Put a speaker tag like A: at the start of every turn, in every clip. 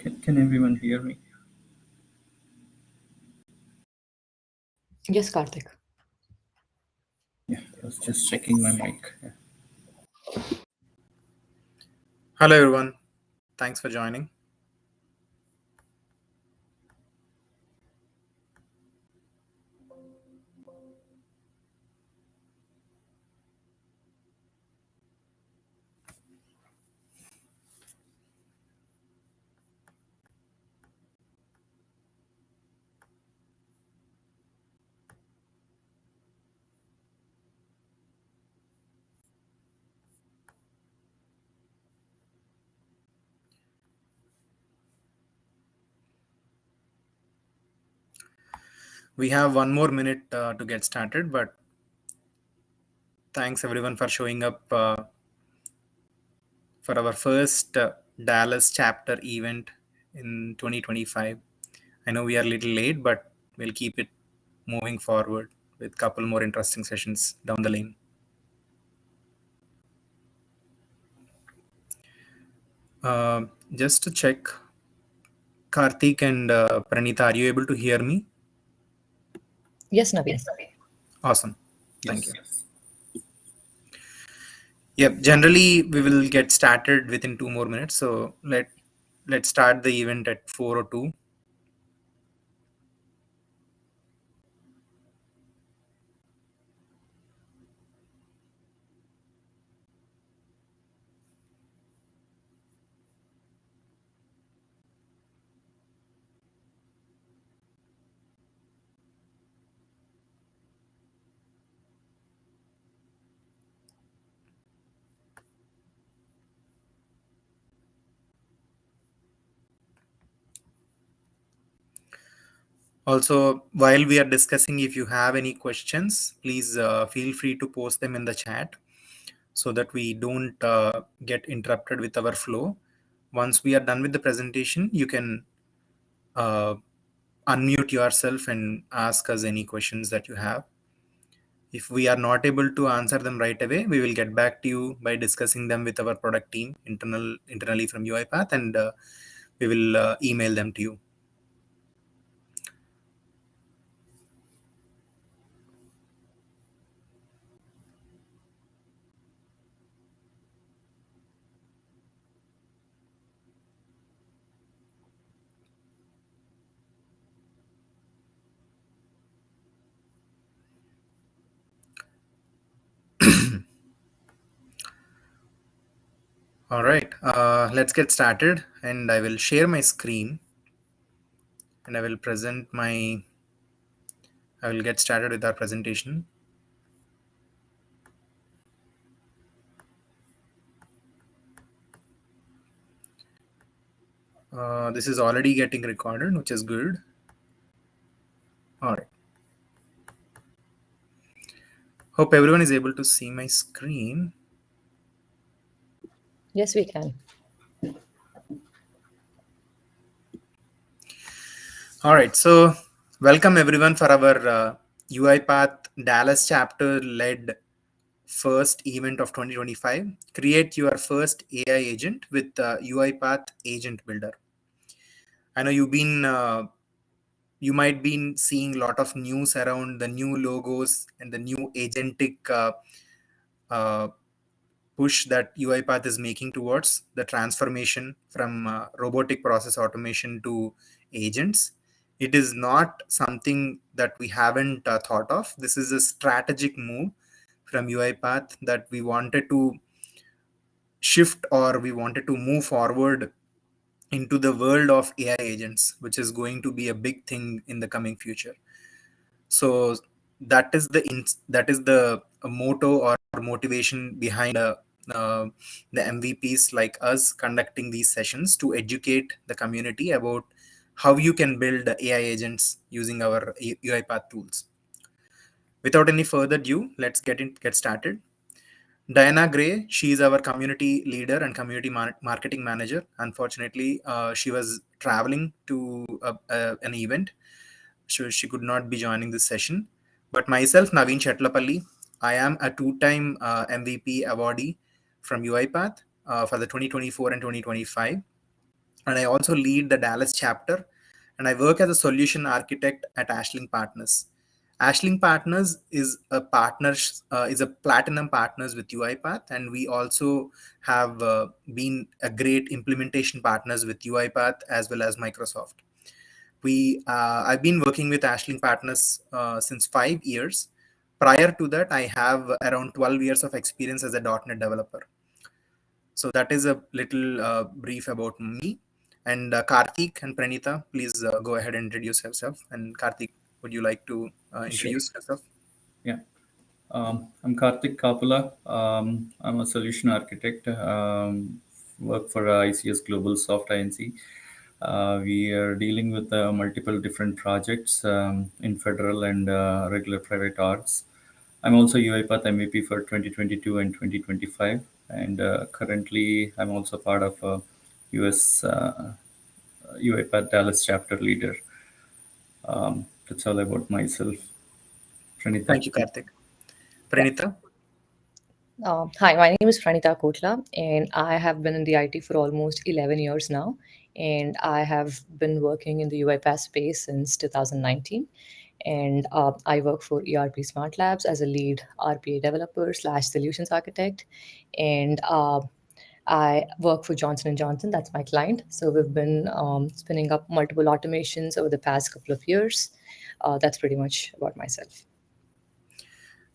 A: Can everyone hear me?
B: Yes, Karthik.
A: Yeah, I was just checking my mic. Yeah.
C: Hello, everyone. Thanks for joining. We have one more minute to get started, but thanks everyone for showing up for our first Dallas chapter event in 2025. I know we are a little late, but we'll keep it moving forward with a couple more interesting sessions down the lane. Just to check, Karthik and Pranita, are you able to hear me?
B: Yes, Naveen.
C: Awesome. Thank you.
A: Yes.
C: Yep. Generally, we will get started within 2 more minutes. So let's start the event at 4:02. Also, while we are discussing, if you have any questions, please feel free to post them in the chat so that we don't get interrupted with our flow. Once we are done with the presentation, you can uh, unmute yourself and ask us any questions that you have. If we are not able to answer them right away, we will get back to you by discussing them with our product team internally from UiPath, and we will email them to you. All right, let's get started, and I will share my screen and I will get started with our presentation. This is already getting recorded, which is good. All right. Hope everyone is able to see my screen.
B: Yes, we can.
C: All right, so welcome everyone for our UiPath Dallas chapter led first event of 2025. Create your first AI agent with UiPath Agent Builder. I know you might be seeing a lot of news around the new logos and the new agentic uh, push that UiPath is making towards the transformation from robotic process automation to agents. It is not something that we haven't thought of. This is a strategic move from UiPath that we wanted to shift, or we wanted to move forward into the world of AI agents, which is going to be a big thing in the coming future. So that is the motto or motivation behind the MVPs like us conducting these sessions to educate the community about how you can build AI agents using our UiPath tools. Without any further ado, let's get started. Diana Gray, she is our community leader and community marketing manager. Unfortunately, she was traveling to an event, so she could not be joining this session. But myself, Naveen Chetlapalli, I am a two-time MVP awardee from UiPath for the 2024 and 2025. and I also lead the Dallas chapter, and I work as a solution architect at Ashling Partners. Ashling Partners is a platinum partners with UiPath, and we also have been a great implementation partners with UiPath as well as Microsoft. I've been working with Ashling Partners since 5 years. Prior to that, I have around 12 years of experience as a .NET developer. So that is a little brief about me. And Karthik and Pranita, please go ahead and introduce yourself. And Karthik, would you like to
A: Sure.
C: introduce yourself?
A: Yeah. I'm Karthik Kapula. I'm a solution architect. Work for ICS Global Soft INC. We are dealing with multiple different projects in federal and regular private orgs. I'm also UiPath MVP for 2022 and 2025, and currently I'm also part of US UiPath Dallas chapter leader. That's all about myself. Pranita.
C: Thank you, Karthik. Pranita?
B: Hi, my name is Pranita Kotla, and I have been in the IT for almost 11 years now. And I have been working in the UiPath space since 2019. And I work for ERP Smart Labs as a lead RPA developer slash solutions architect. And I work for Johnson& and Johnson. That's my client. So we've been spinning up multiple automations over the past couple of years. That's pretty much about myself.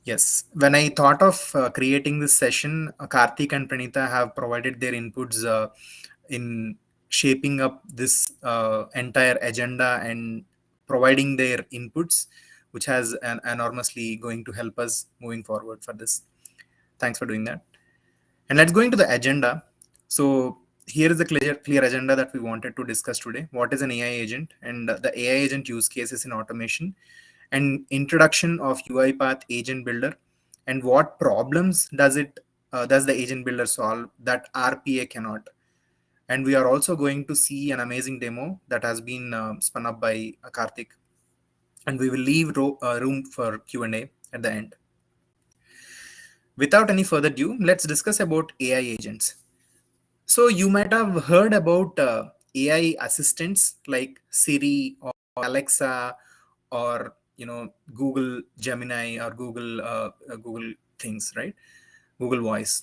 C: Yes. When I thought of creating this session, Karthik and Pranita have provided their inputs in shaping up this entire agenda and providing their inputs, which has enormously going to help us moving forward for this. Thanks for doing that. And let's go into the agenda. So here is the clear agenda that we wanted to discuss today. What is an AI agent and the AI agent use cases in automation, and introduction of UiPath Agent Builder, and what problems does the Agent Builder solve that RPA cannot. And we are also going to see an amazing demo that has been spun up by Karthik, and we will leave room for Q&A at the end. Without any further ado, let's discuss about AI agents. So you might have heard about AI assistants like Siri or Alexa, or Google Gemini, or Google things, right? Google Voice.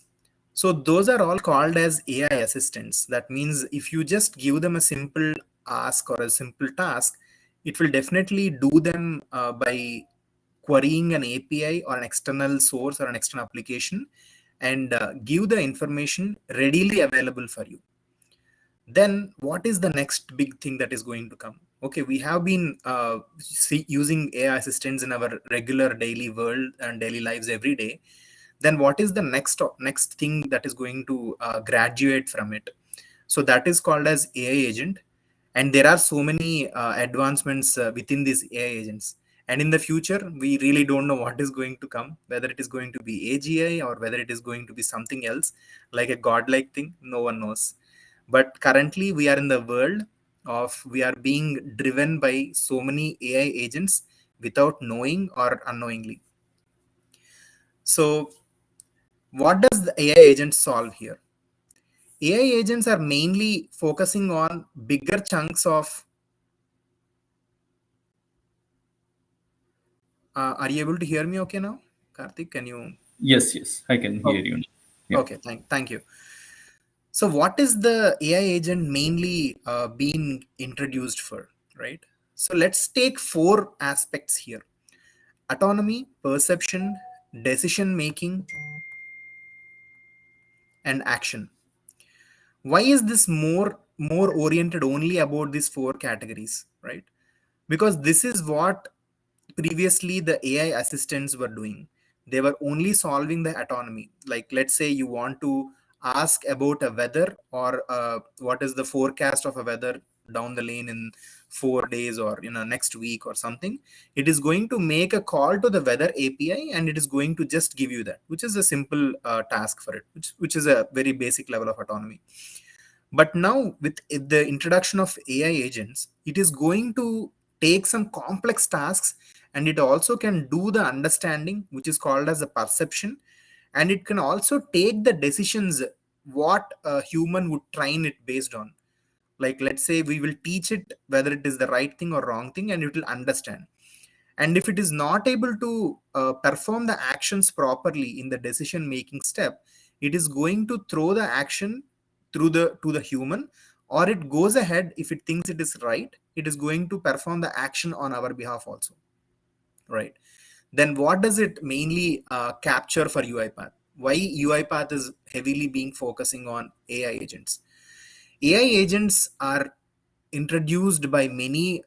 C: So those are all called as AI assistants. That means if you just give them a simple ask or a simple task, it will definitely do them by querying an API or an external source or an external application, and give the information readily available for you. Then what is the next big thing that is going to come? Okay, we have been using AI assistants in our regular daily world and daily lives every day. Then what is the next thing that is going to graduate from it? So that is called as AI agent. And there are so many advancements within these AI agents. And in the future, we really don't know what is going to come, whether it is going to be AGI or whether it is going to be something else, like a godlike thing. No one knows. But currently, we are in the world of we are being driven by so many AI agents without knowing or unknowingly. So what does the AI agent solve here? AI agents are mainly focusing on bigger chunks of. Are you able to hear me okay now? Karthik, can you?
A: Yes, I can hear
C: Okay,
A: you. Yeah.
C: okay, thank you. So what is the AI agent mainly being introduced for, right? So let's take 4 aspects here: autonomy, perception, decision making, and action. Why is this more oriented only about these 4 categories, right? Because this is what previously the AI assistants were doing. They were only solving the autonomy. Like, let's say you want to ask about a weather, or what is the forecast of a weather down the lane in 4 days, or next week or something. It is going to make a call to the weather API, and it is going to just give you that, which is a simple task for it, which is a very basic level of autonomy. But now with the introduction of AI agents, it is going to take some complex tasks, and it also can do the understanding, which is called as a perception, and it can also take the decisions what a human would train it based on. Like, let's say we will teach it whether it is the right thing or wrong thing, and it will understand. And if it is not able to perform the actions properly in the decision making step, it is going to throw the action through the to the human, or it goes ahead, if it thinks it is right, it is going to perform the action on our behalf also, right? Then what does it mainly capture for UiPath? Why UiPath is heavily being focusing on AI agents? AI agents are introduced by many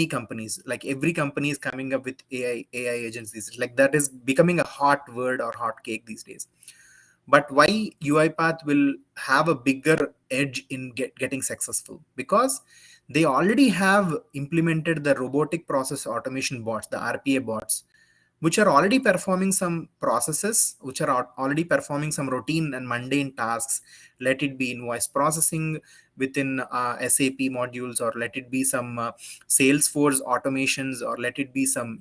C: companies. Like, every company is coming up with AI agents these days. Like, that is becoming a hot word or hot cake these days. But why UiPath will have a bigger edge in getting successful? Because they already have implemented the robotic process automation bots, the RPA bots, which are already performing some processes, which are already performing some routine and mundane tasks. Let it be invoice processing within SAP modules, or let it be some Salesforce automations, or let it be some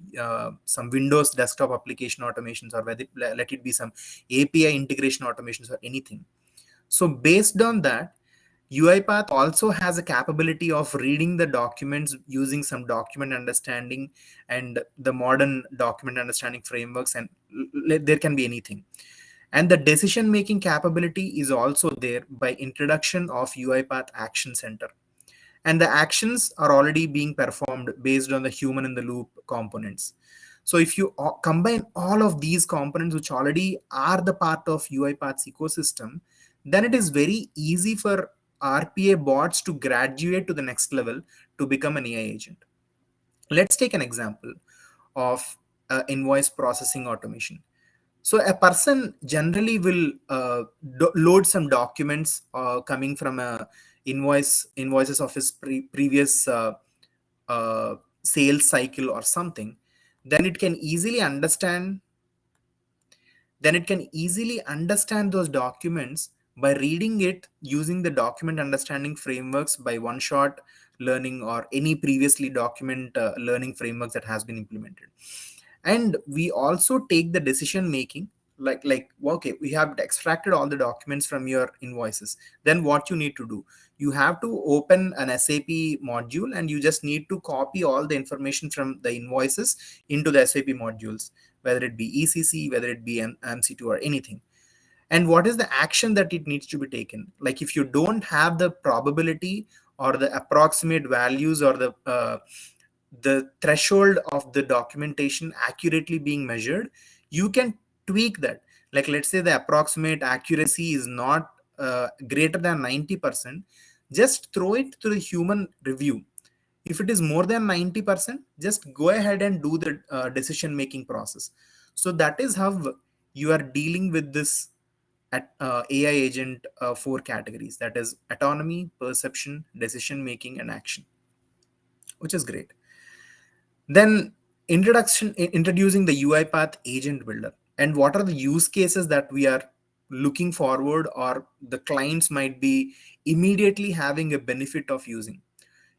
C: Windows desktop application automations, or let it be some API integration automations, or anything. So based on that, UiPath also has a capability of reading the documents using some document understanding and the modern document understanding frameworks, and there can be anything. And the decision making capability is also there by introduction of UiPath Action Center. And the actions are already being performed based on the human in the loop components. So if you combine all of these components, which already are the part of UiPath's ecosystem, then it is very easy for RPA bots to graduate to the next level to become an AI agent. Let's take an example of invoice processing automation. So a person generally will load some documents coming from a invoices of his previous sales cycle or something. Then it can easily understand those documents by reading it using the document understanding frameworks by one shot learning, or any previously document learning frameworks that has been implemented. And we also take the decision making, like okay, we have extracted all the documents from your invoices. Then what you need to do, you have to open an SAP module, and you just need to copy all the information from the invoices into the SAP modules, whether it be ECC, whether it be MC2 or anything. And what is the action that it needs to be taken? Like, if you don't have the probability or the approximate values, or the threshold of the documentation accurately being measured, you can tweak that. Like, let's say the approximate accuracy is not greater than 90%, just throw it to the human review. If it is more than 90%, just go ahead and do the decision making process. So that is how you are dealing with this AI agent, four categories, that is autonomy, perception, decision making, and action, which is great. Then introducing the UiPath Agent Builder, and what are the use cases that we are looking forward, or the clients might be immediately having a benefit of using.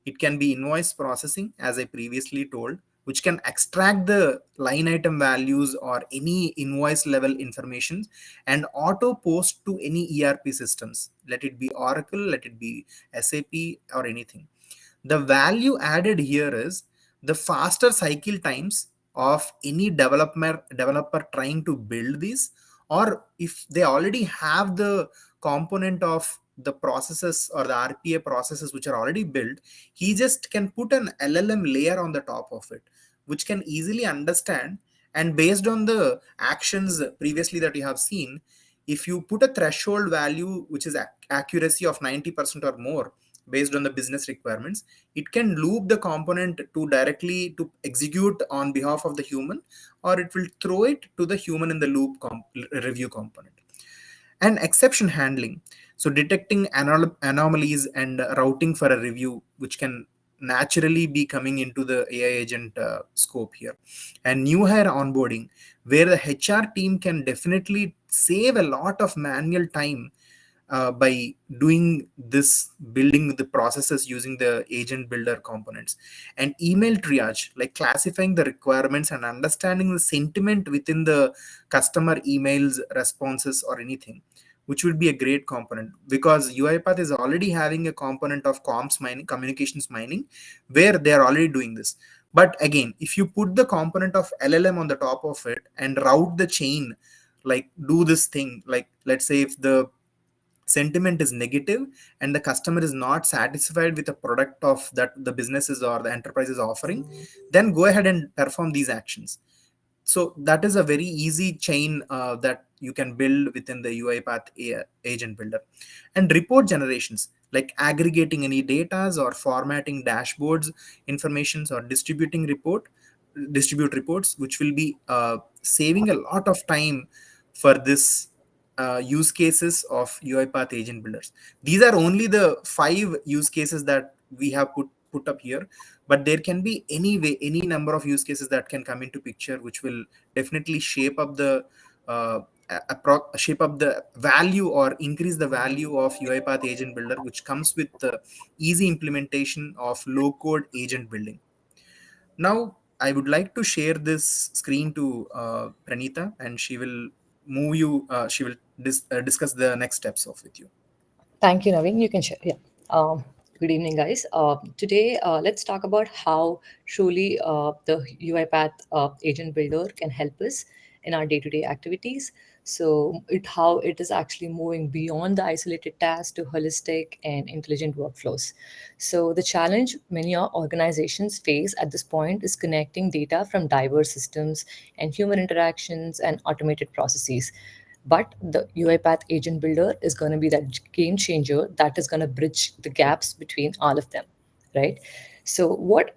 C: It can be invoice processing, as I previously told, which can extract the line item values or any invoice level information and auto post to any ERP systems. Let it be Oracle, let it be SAP, or anything. The value added here is the faster cycle times of any developer trying to build this, or if they already have the component of the processes or the RPA processes which are already built, he just can put an LLM layer on the top of it, which can easily understand. And based on the actions previously that you have seen, if you put a threshold value which is accuracy of 90% or more based on the business requirements, it can loop the component to directly to execute on behalf of the human, or it will throw it to the human in the loop review component. And exception handling, so detecting anomalies and routing for a review, which can naturally be coming into the AI agent scope here. And new hire onboarding, where the HR team can definitely save a lot of manual time by doing this, building the processes using the agent builder components. And email triage, like classifying the requirements and understanding the sentiment within the customer emails responses or anything, which would be a great component, because UiPath is already having a component of comms mining, communications mining, where they are already doing this. But again, if you put the component of LLM on the top of it and route the chain, like do this thing, like let's say if the sentiment is negative and the customer is not satisfied with the product of that the businesses or the enterprise is offering, then go ahead and perform these actions. So that is a very easy chain that you can build within the UiPath agent builder. And report generations, like aggregating any datas or formatting dashboards informations or distribute reports, which will be saving a lot of time for this use cases of UiPath agent builders. These are only the 5 use cases that we have put up here, but there can be any number of use cases that can come into picture, which will definitely shape up the value or increase the value of UiPath agent builder, which comes with the easy implementation of low code agent building. Now I would like to share this screen to Pranita, and she will discuss the next steps of with you.
B: Thank you, Naveen. You can share. Yeah. Good evening, guys. Today, let's talk about how truly the UiPath Agent Builder can help us in our day-to-day activities. So, how it is actually moving beyond the isolated task to holistic and intelligent workflows. So, the challenge many organizations face at this point is connecting data from diverse systems and human interactions and automated processes. But the UiPath Agent Builder is going to be that game changer that is going to bridge the gaps between all of them, right? So, what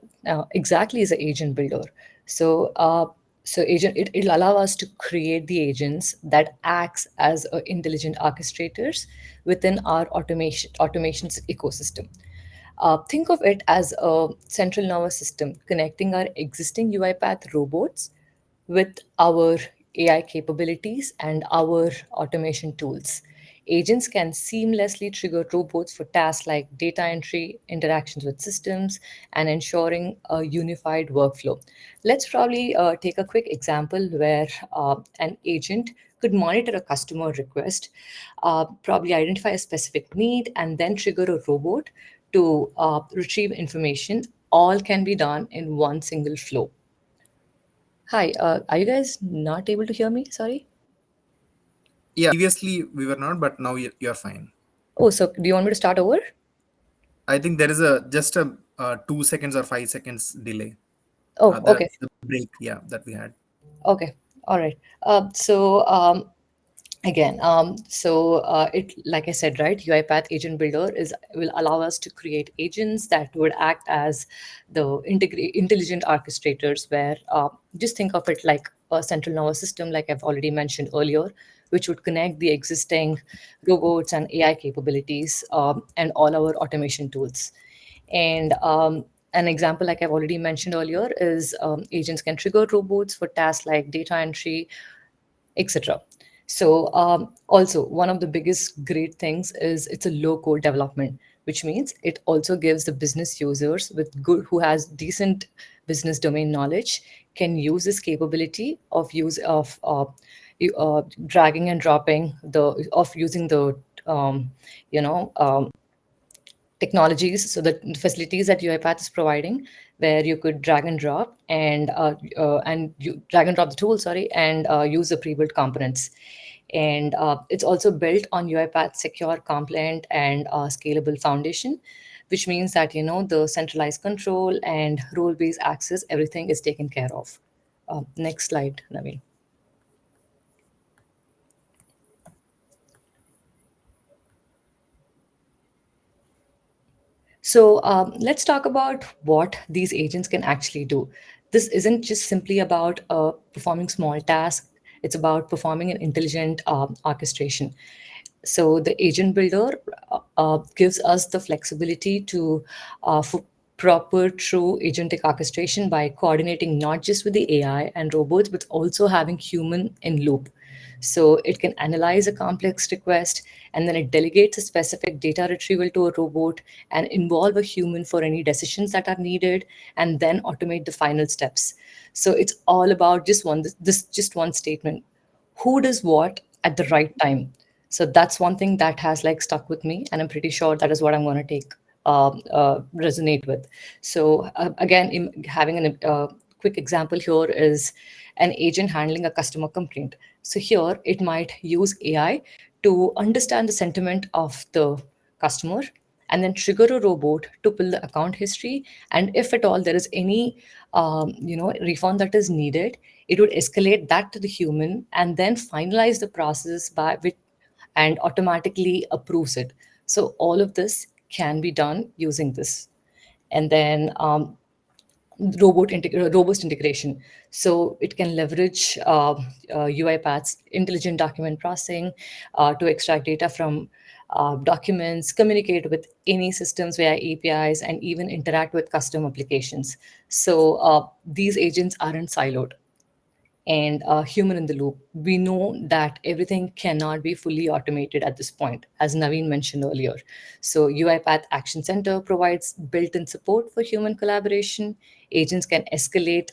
B: exactly is an agent builder? So, agent it'll allow us to create the agents that acts as intelligent orchestrators within our automations ecosystem. Think of it as a central nervous system connecting our existing UiPath robots with our AI capabilities and our automation tools. Agents can seamlessly trigger robots for tasks like data entry, interactions with systems, and ensuring a unified workflow. Let's probably take a quick example where an agent could monitor a customer request, probably identify a specific need, and then trigger a robot to retrieve information. All can be done in one single flow. Hi, are you guys not able to hear me? Sorry.
C: Yeah, previously we were not, but now you're fine.
B: Oh, so do you want me to start over?
C: I think there is a just a 2 seconds or 5 seconds delay.
B: Oh, okay.
C: The break, yeah, that we had.
B: Okay. All right. Again, it like I said, right? UiPath Agent Builder is will allow us to create agents that would act as the intelligent orchestrators. Where just think of it like a central nervous system, like I've already mentioned earlier, which would connect the existing robots and AI capabilities and all our automation tools. And an example, like I've already mentioned earlier, is agents can trigger robots for tasks like data entry, etc. So, also, one of the biggest great things is it's a low code development, which means it also gives the business users with good who has decent business domain knowledge can use this capability of use of dragging and dropping the of using the you know technologies, so the facilities that UiPath is providing, where you could drag and drop and you drag and drop the tool, sorry, and use the pre-built components. And it's also built on UiPath secure, compliant, and scalable foundation, which means that the centralized control and role-based access, everything is taken care of. Next slide, Naveen. So let's talk about what these agents can actually do. This isn't just simply about performing small tasks, it's about performing an intelligent orchestration. So the agent builder gives us the flexibility to for proper true agentic orchestration by coordinating not just with the AI and robots, but also having human in loop. So it can analyze a complex request and then it delegates a specific data retrieval to a robot and involve a human for any decisions that are needed and then automate the final steps. So it's all about just one statement. Who does what at the right time? So that's one thing that has like stuck with me, and I'm pretty sure that is what I'm going to take resonate with. So again, having a quick example here is an agent handling a customer complaint. So here it might use AI to understand the sentiment of the customer and then trigger a robot to pull the account history. And if at all there is any refund that is needed, it would escalate that to the human and then finalize the process by which and automatically approves it. So all of this can be done using this. And then robust integration. So it can leverage UiPath's intelligent document processing to extract data from documents, communicate with any systems via APIs, and even interact with custom applications. So these agents aren't siloed and human in the loop. We know that everything cannot be fully automated at this point, as Naveen mentioned earlier. So UiPath Action Center provides built-in support for human collaboration. Agents can escalate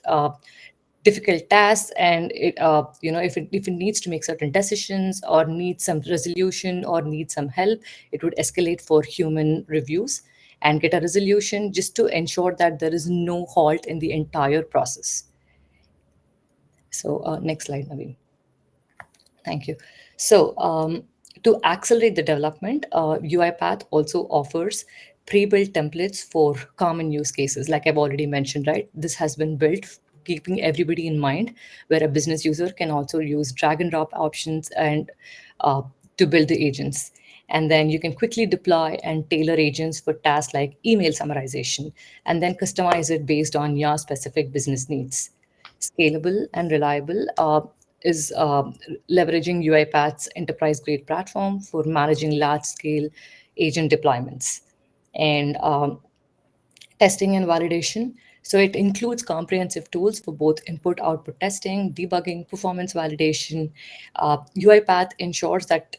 B: difficult tasks, and if it needs to make certain decisions or needs some resolution or needs some help, it would escalate for human reviews and get a resolution just to ensure that there is no halt in the entire process. So next slide, Naveen. Thank you. So, to accelerate the development, UiPath also offers pre-built templates for common use cases. Like I've already mentioned, right? This has been built keeping everybody in mind, where a business user can also use drag and drop options and uh, to build the agents. And then you can quickly deploy and tailor agents for tasks like email summarization, and then customize it based on your specific business needs. Scalable and reliable is leveraging UiPath's enterprise-grade platform for managing large-scale agent deployments. And testing and validation. So it includes comprehensive tools for both input output testing, debugging, performance validation. UiPath ensures that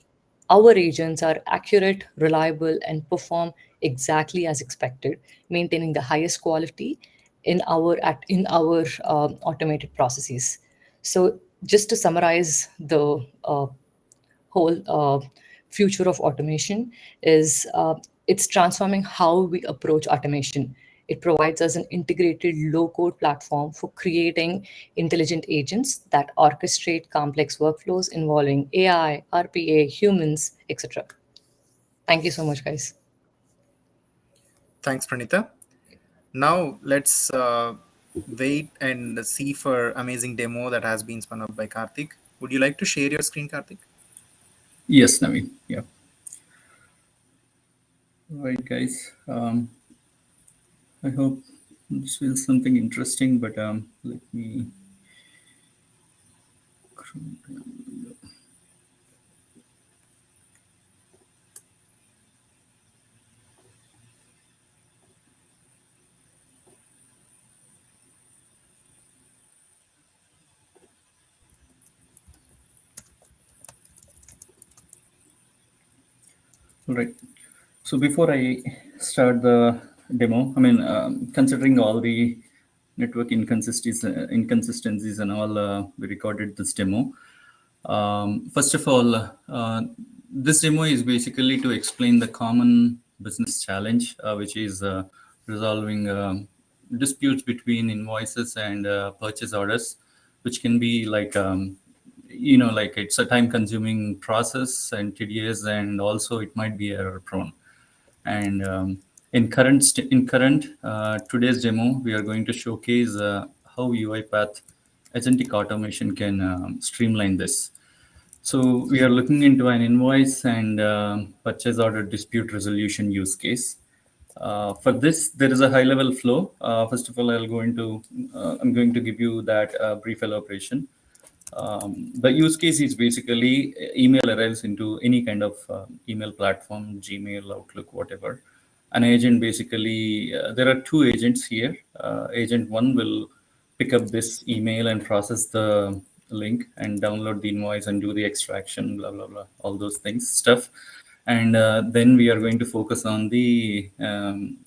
B: our agents are accurate, reliable, and perform exactly as expected, maintaining the highest quality in our automated processes. So just to summarize the whole future of automation is it's transforming how we approach automation. It provides us an integrated low code platform for creating intelligent agents that orchestrate complex workflows involving AI, RPA, humans, etc. Thank you so much, guys.
C: Thanks, Pranita. Now let's wait and see for amazing demo that has been spun up by Karthik. Would you like to share your screen, Karthik?
A: Yes, Naveen. Yeah. Right, guys. I hope this feels something interesting, but let me. All right. So before I start the demo, I mean, considering all the network inconsistencies and all, we recorded this demo. First of all, this demo is basically to explain the common business challenge, which is resolving disputes between invoices and purchase orders, which can be like like it's a time consuming process and tedious, and also it might be error prone. And in current today's demo, we are going to showcase how UiPath agentic automation can streamline this. So we are looking into an invoice and purchase order dispute resolution use case. For this, there is a high-level flow. First of all, I'm going to give you that brief elaboration. The use case is basically email arrives into any kind of email platform, Gmail, Outlook, whatever. An agent basically, there are two agents here. Agent one will pick up this email and process the link and download the invoice and do the extraction, blah, blah, blah, all those things, stuff. And then we are going to focus on the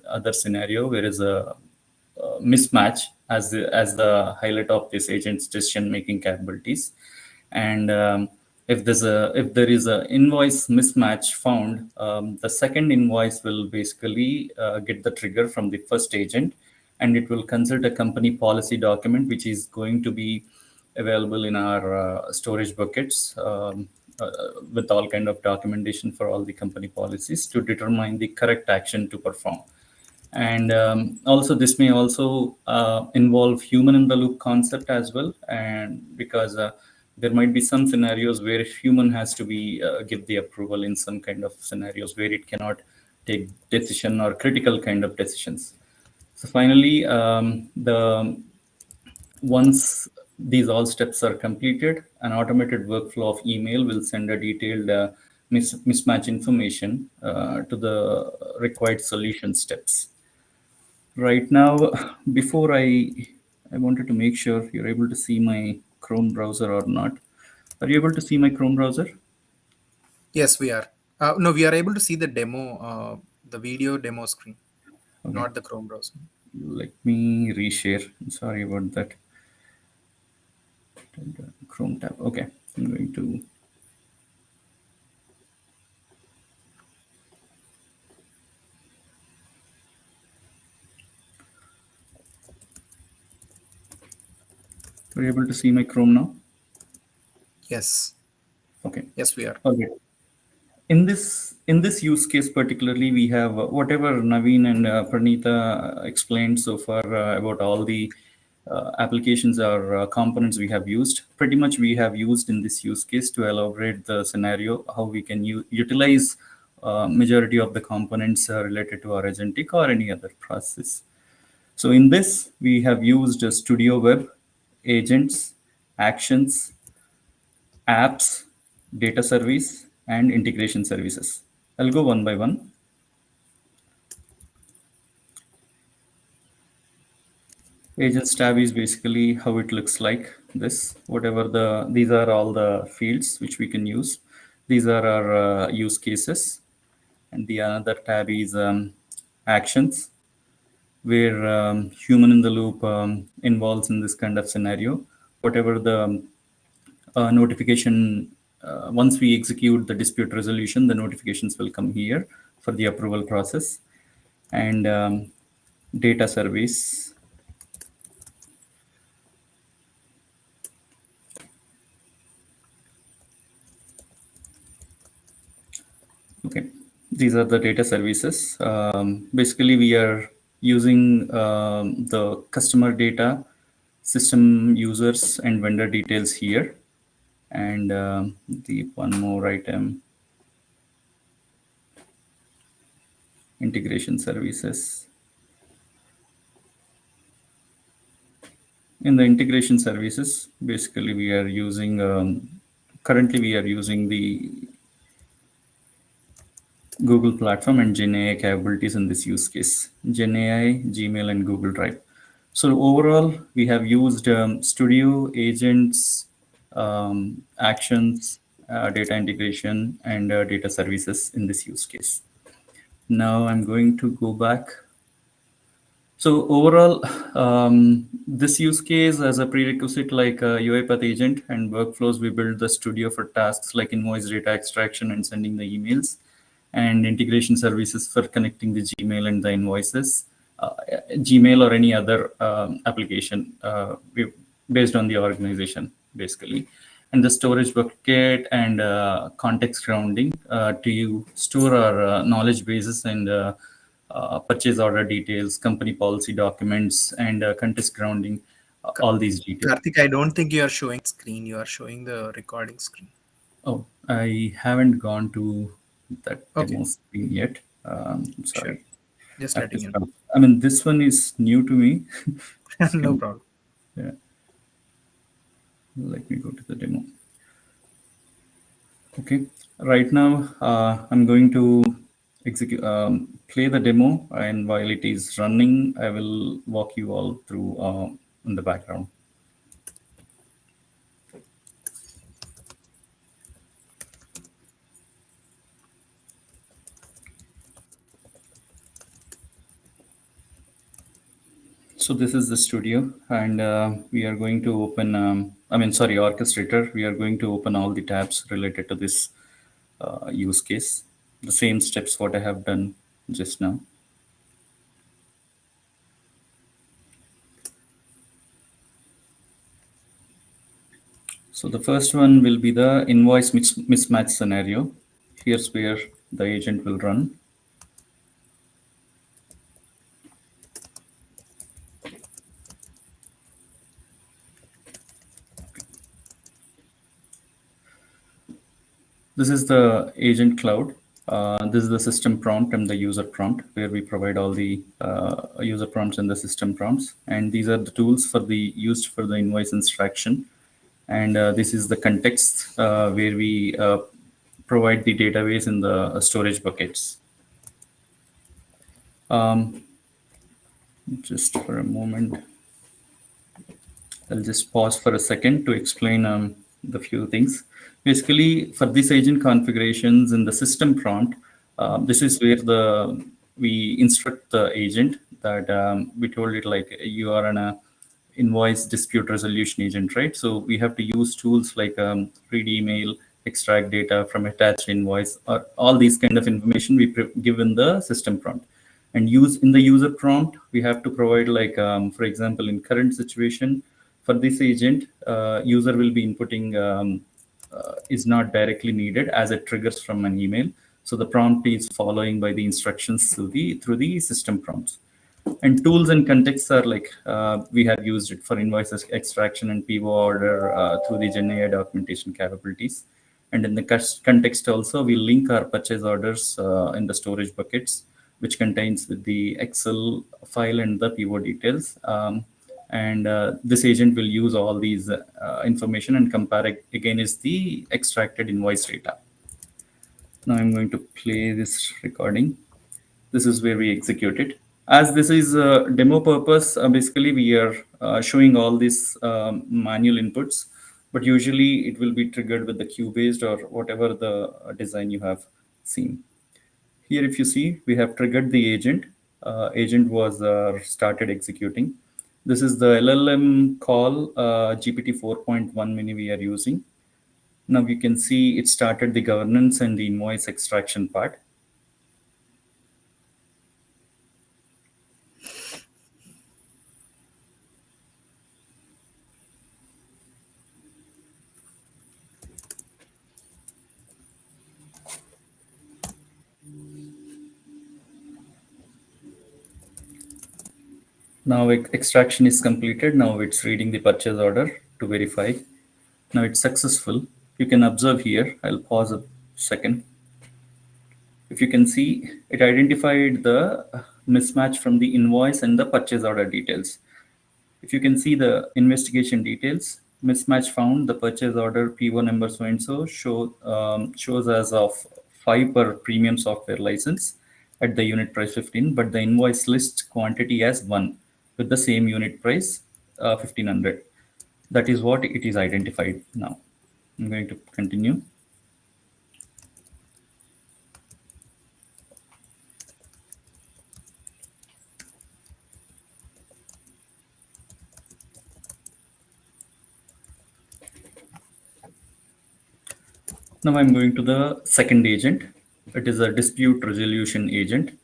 A: other scenario where is a mismatch as the highlight of this agent's decision making capabilities. And if there is a invoice mismatch found, the second invoice will basically get the trigger from the first agent, and it will consult a company policy document, which is going to be available in our storage buckets, with all kind of documentation for all the company policies to determine the correct action to perform. And also this may also involve human in the loop concept as well, and because there might be some scenarios where human has to be give the approval in some kind of scenarios where it cannot take decision or critical kind of decisions. So finally, the once these all steps are completed, an automated workflow of email will send a detailed mismatch information to the required solution steps. Right now, before I wanted to make sure you're able to see my Chrome browser or not. Are you able to see my Chrome browser?
C: Yes, we are. No, we are able to see the demo, the video demo screen,
A: Okay,
C: not the Chrome browser.
A: let me reshare. Sorry about that. Chrome tab. Okay, I'm going to. Are you able to see my Chrome now?
C: Yes,
A: Okay.
C: yes, we are.
A: Okay. In this use case particularly, we have whatever Naveen and Pranita explained so far about all the applications or components we have used. Pretty much we have used in this use case to elaborate the scenario how we can utilize majority of the components related to our agentic or any other process. So in this we have used Studio Web, agents, actions, apps, data service, and integration services. I'll go one by one. Agents tab is basically how it looks like this. These are all the fields which we can use. These are our use cases. And the other tab is actions, where human in the loop involves in this kind of scenario. Whatever the notification, once we execute the dispute resolution, the notifications will come here for the approval process. And data service. Okay, these are the data services. Basically, we are using the customer data, system users, and vendor details here. And the one more item, integration services. In the integration services, basically we are using, currently we are using the Google platform and GenAI capabilities in this use case. GenAI, Gmail, and Google Drive. So overall, we have used Studio, agents, actions, data integration, and data services in this use case. Now I'm going to go back. So overall, this use case as a prerequisite like UiPath agent and workflows, we build the studio for tasks like invoice data extraction and sending the emails, and integration services for connecting the Gmail and the invoices, Gmail or any other application based on the organization, basically. And the storage bucket and context grounding to store our knowledge bases and purchase order details, company policy documents, and contest grounding, all these details.
C: Karthik, I don't think you are showing screen. You are showing the recording screen.
A: Oh, I haven't gone to that
C: Okay,
A: demo screen yet.
C: sure.
A: Sorry.
C: Just
A: I have to
C: letting you
A: stop. I mean, this one is new to me.
C: know.
A: Just give
C: No
A: me,
C: problem.
A: yeah, let me go to the demo. Okay. Right now, I'm going to execute, play the demo, and while it is running, I will walk you all through in the background. So this is the studio, and we are going to open sorry, Orchestrator, we are going to open all the tabs related to this use case. The same steps what I have done just now. So the first one will be the invoice mismatch scenario. Here's where the agent will run. This is the agent cloud. This is the system prompt and the user prompt, where we provide all the user prompts and the system prompts. And these are the tools for the used for the invoice extraction. And this is the context where we provide the database in the storage buckets. Just for a moment, I'll just pause for a second to explain the few things. Basically, for this agent configurations in the system prompt, this is where we instruct the agent that we told it like you are an invoice dispute resolution agent, right? So we have to use tools like read email, extract data from attached invoice, or all these kind of information we give in the system prompt. And use in the user prompt, we have to provide like, for example, in current situation, for this agent, user will be inputting is not directly needed as it triggers from an email. So the prompt is following by the instructions through the system prompts. And tools and contexts are like we have used it for invoices extraction and PO order through the GenAI documentation capabilities. And in the context also, we link our purchase orders in the storage buckets, which contains with the Excel file and the PO details. And this agent will use all these information and compare it against the extracted invoice data. Now I'm going to play this recording. This is where we execute it. As this is a demo purpose, basically we are showing all these manual inputs, but usually it will be triggered with the queue based or whatever the design you have seen. Here, if you see, we have triggered the agent. Agent was started executing. This is the LLM call GPT 4.1 mini we are using. Now you can see it started the governance and the invoice extraction part. Now extraction is completed. Now it's reading the purchase order to verify. Now it's successful. You can observe here. I'll pause a second. If you can see, it identified the mismatch from the invoice and the purchase order details. If you can see the investigation details, mismatch found, the purchase order PO number so and so shows as of 5 per premium software license at the unit price 15, but the invoice list quantity as 1 with the same unit price 1500. That is what it is identified now. I'm going to continue. Now I'm going to the second agent. It is a dispute resolution agent.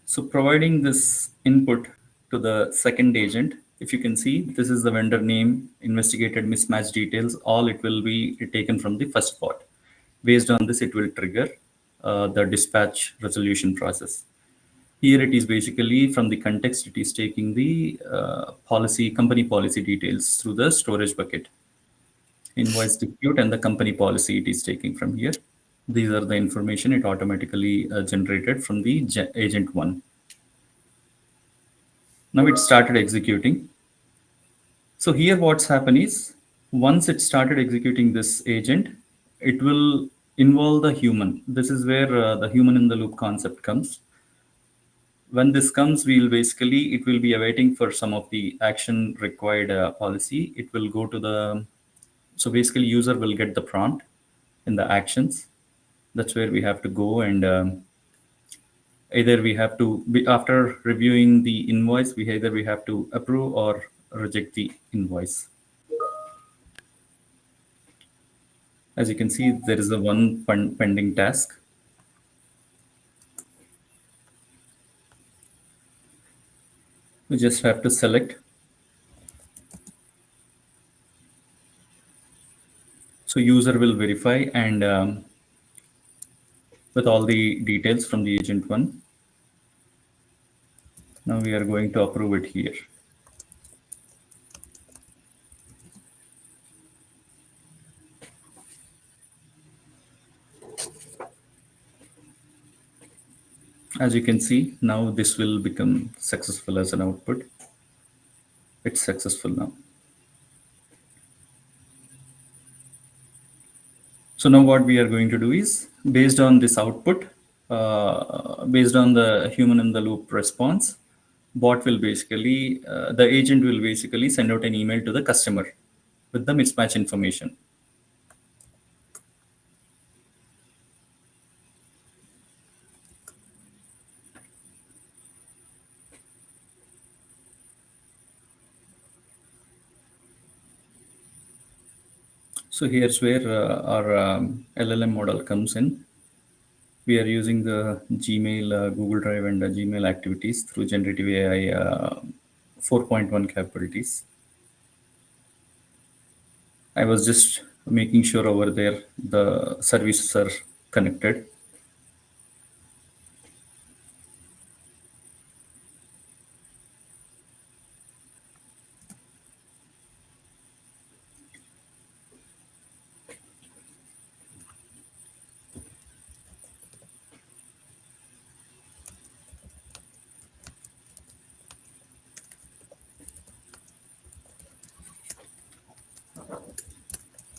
A: So providing this input to the second agent, if you can see, this is the vendor name, investigated mismatch details, all it will be taken from the first bot. Based on this, it will trigger the dispatch resolution process. Here it is basically from the context, it is taking the company policy details through the storage bucket. Invoice dispute and the company policy it is taking from here. These are the information it automatically generated from the agent 1. Now it started executing. So here what's happened is, once it started executing this agent, it will involve the human. This is where the human in the loop concept comes. When this comes, it will be awaiting for some of the action required policy. It will go to the So basically, user will get the prompt in the actions. That's where we have to go, and either we have to be, after reviewing the invoice, we have to approve or reject the invoice. As you can see, there is a one pending task. We just have to select. So user will verify, and with all the details from the agent one. Now we are going to approve it here. As you can see, now this will become successful as an output. It's successful now. So now what we are going to do is, based on this output, based on the human in the loop response, bot will basically, the agent will basically send out an email to the customer with the mismatch information. So here's where our LLM model comes in. We are using the Gmail, Google Drive, and Gmail activities through generative AI 4.1 capabilities. I was just making sure over there the services are connected.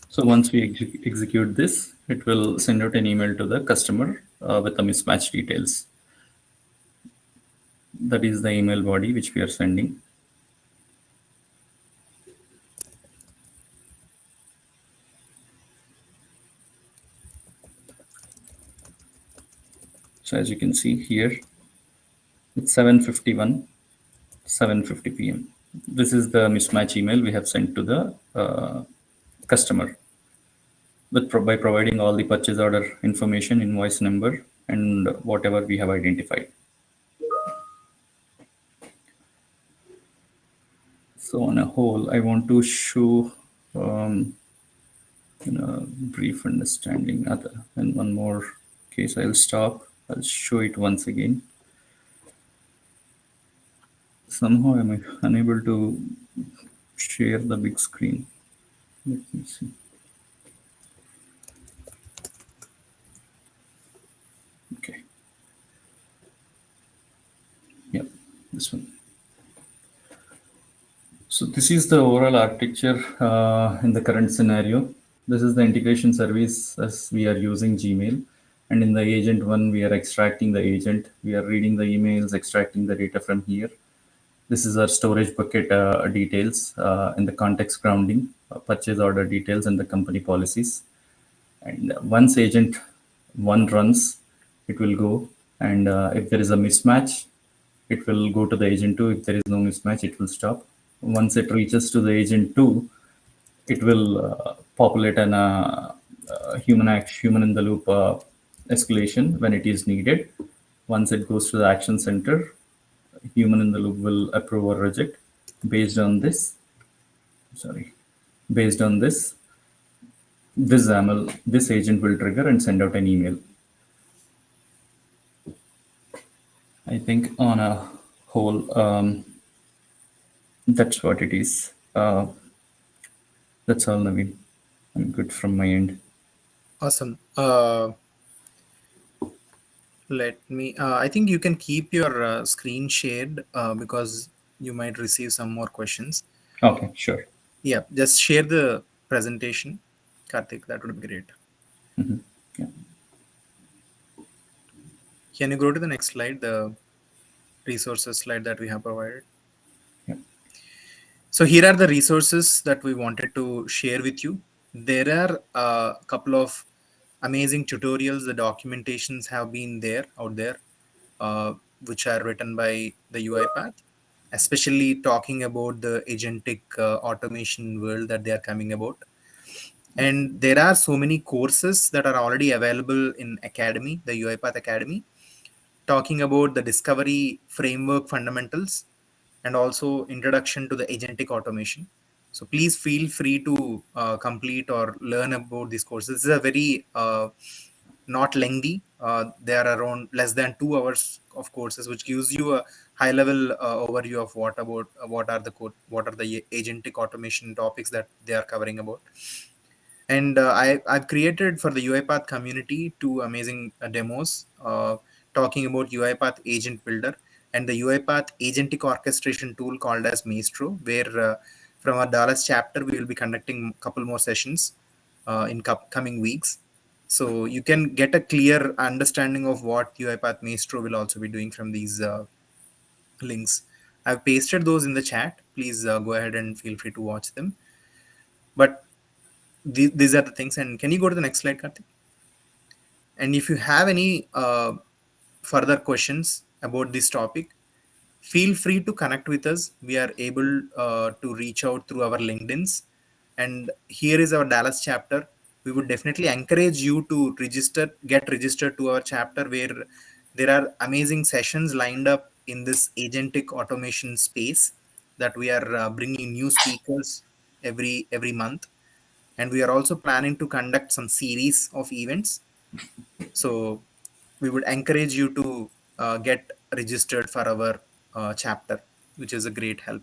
A: So once we execute this, it will send out an email to the customer with the mismatch details. That is the email body which we are sending. So as you can see here, it's 7:51, 7:50 p.m. This is the mismatch email we have sent to the customer by providing all the purchase order information, invoice number, and whatever we have identified. So on a whole, I want to show brief understanding. And one more case, I'll stop. I'll show it once again. Somehow I'm unable to share the big screen. Let me see. Okay. Yep, this one. So this is the overall architecture in the current scenario. This is the integration service as we are using Gmail. And in the agent one, we are extracting the agent. We are reading the emails, extracting the data from here. This is our storage bucket details in the context grounding, purchase order details, and the company policies. And once agent one runs, it will go. And if there is a mismatch, it will go to the agent two. If there is no mismatch, it will stop. Once it reaches to the agent two, it will populate an human in the loop escalation when it is needed. Once it goes to the action center, human in the loop will approve or reject based on this. Sorry, based on this, this XAML, this agent will trigger and send out an email. I think on a whole, that's what it is. That's all, Naveen. I'm good from my end.
C: Awesome. Let me, I think you can keep your screen shared because you might receive some more questions.
A: Okay, sure.
C: Yeah, just share the presentation, Karthik. That would be great.
A: Yeah.
C: Can you go to the next slide, the resources slide that we have provided?
A: Yeah.
C: So here are the resources that we wanted to share with you. There are a couple of amazing tutorials. The documentations have been there out there, uh, which are written by the UiPath, especially talking about the agentic automation world that they are coming about. And there are so many courses that are already available in Academy, the UiPath Academy, talking about the discovery framework fundamentals and also introduction to the agentic automation. So please feel free to complete or learn about these courses. This is a very not lengthy. They are around less than 2 hours of courses, which gives you a high level overview of what are the what are the agentic automation topics that they are covering about. And I've created for the UiPath community two amazing demos talking about UiPath Agent Builder and the UiPath Agentic Orchestration tool called as Maestro, where from our Dallas chapter, we will be conducting a couple more sessions in coming weeks. So you can get a clear understanding of what UiPath Maestro will also be doing from these links. I've pasted those in the chat. Please go ahead and feel free to watch them. But these are the things. And can you go to the next slide, Karthik? And if you have any further questions about this topic, feel free to connect with us. We are able to reach out through our LinkedIn's. And here is our Dallas chapter. We would definitely encourage you to get registered to our chapter, where there are amazing sessions lined up in this agentic automation space that we are bringing new speakers every month. And we are also planning to conduct some series of events. So we would encourage you to get registered for our chapter, which is a great help.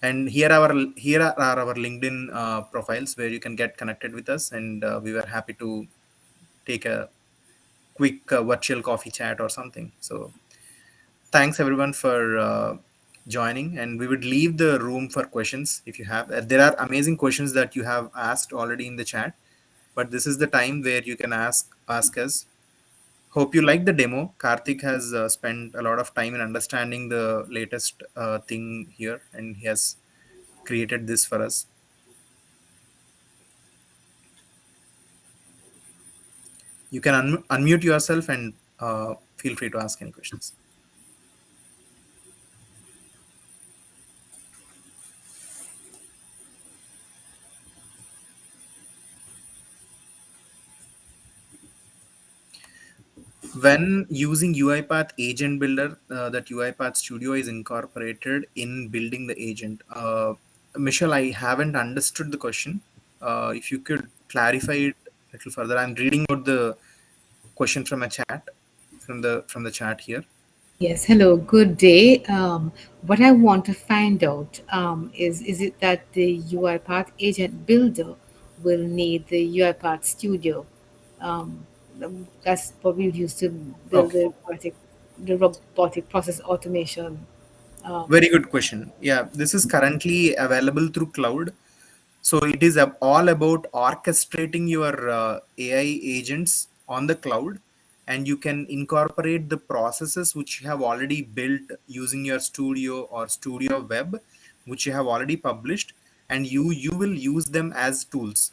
C: And here are our LinkedIn profiles where you can get connected with us, and we were happy to take a quick virtual coffee chat or something. So thanks everyone for joining, and we would leave the room for questions if you have. There are amazing questions that you have asked already in the chat, but this is the time where you can ask us. Hope you like the demo. Karthik has spent a lot of time in understanding the latest thing here, and he has created this for us. You can unmute yourself and feel free to ask any questions. When using UiPath Agent Builder, that UiPath Studio is incorporated in building the agent. Michelle, I haven't understood the question. If you could clarify it a little further. I'm reading out the question from a chat, from the chat here.
D: Yes, hello, good day. What I want to find out is it that the UiPath Agent Builder will need the UiPath Studio? That's what we use to build
C: Okay.
D: the robotic process automation. Um,
C: Very good question. Yeah, this is currently available through cloud. So it is all about orchestrating your AI agents on the cloud, and you can incorporate the processes which you have already built using your Studio or Studio Web, which you have already published, and you will use them as tools.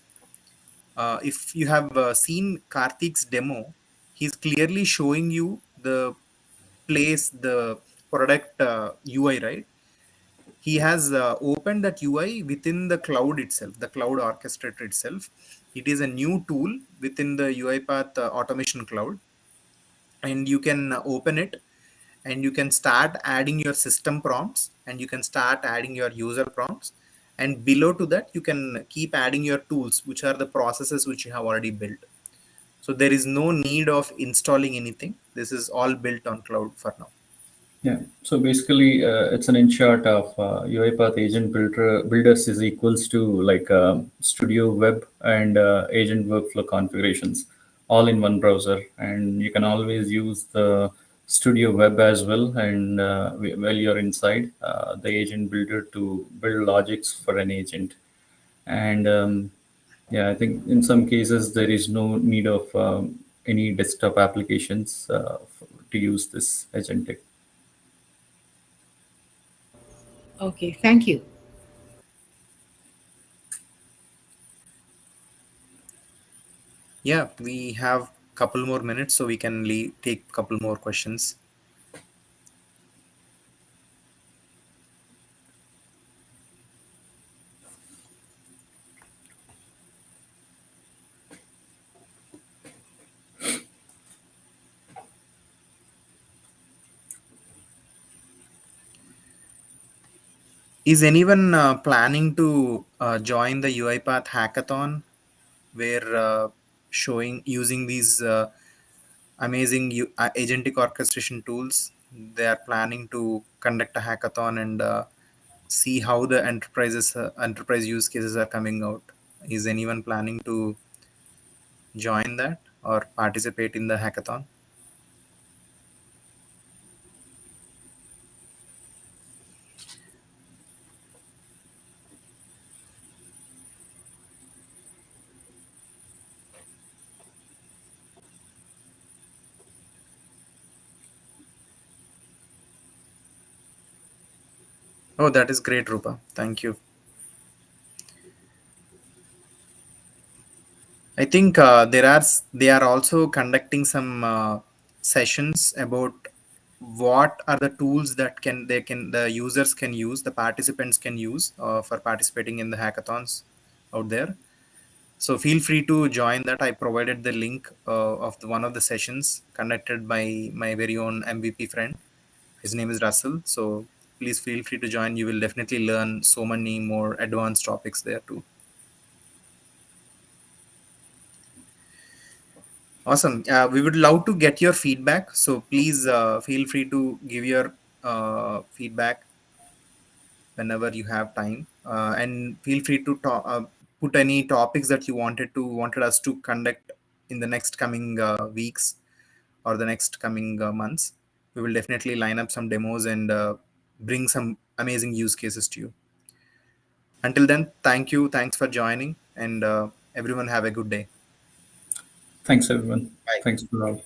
C: If you have seen Karthik's demo, he's clearly showing you the place, the product UI, right? He has opened that UI within the cloud itself, the cloud orchestrator itself. It is a new tool within the UiPath automation cloud, and you can open it, and you can start adding your system prompts, and you can start adding your user prompts, and below to that you can keep adding your tools, which are the processes which you have already built. So there is no need of installing anything. This is all built on cloud for now.
A: Yeah. So basically, it's an in short of UiPath Agent Builders is equals to like Studio Web and agent workflow configurations all in one browser, and you can always use the Studio Web as well. And while you're inside the Agent Builder to build logics for an agent, and yeah, I think in some cases there is no need of any desktop applications to use this agentic.
D: okay, thank you.
C: Yeah, we have couple more minutes, so we can take couple more questions. Is anyone planning to join the UiPath hackathon, where showing using these amazing agentic orchestration tools? They are planning to conduct a hackathon and see how the enterprise use cases are coming out. Is anyone planning to join that or participate in the hackathon? Oh, that is great, Rupa. Thank you. I think they are also conducting some sessions about what are the tools that the users can use, the participants can use for participating in the hackathons out there. So feel free to join that. I provided the link of one of the sessions conducted by my very own MVP friend. His name is Russell. So please feel free to join. You will definitely learn so many more advanced topics there too. Awesome. We would love to get your feedback. So please feel free to give your feedback whenever you have time, and feel free to put any topics that you wanted us to conduct in the next coming weeks or the next coming months. We will definitely line up some demos and bring some amazing use cases to you. Until then, thank you. Thanks for joining, and everyone have a good day.
A: Thanks, everyone.
C: Bye.
A: Thanks for all.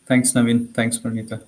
A: Thanks, Naveen. Thanks, Pranita.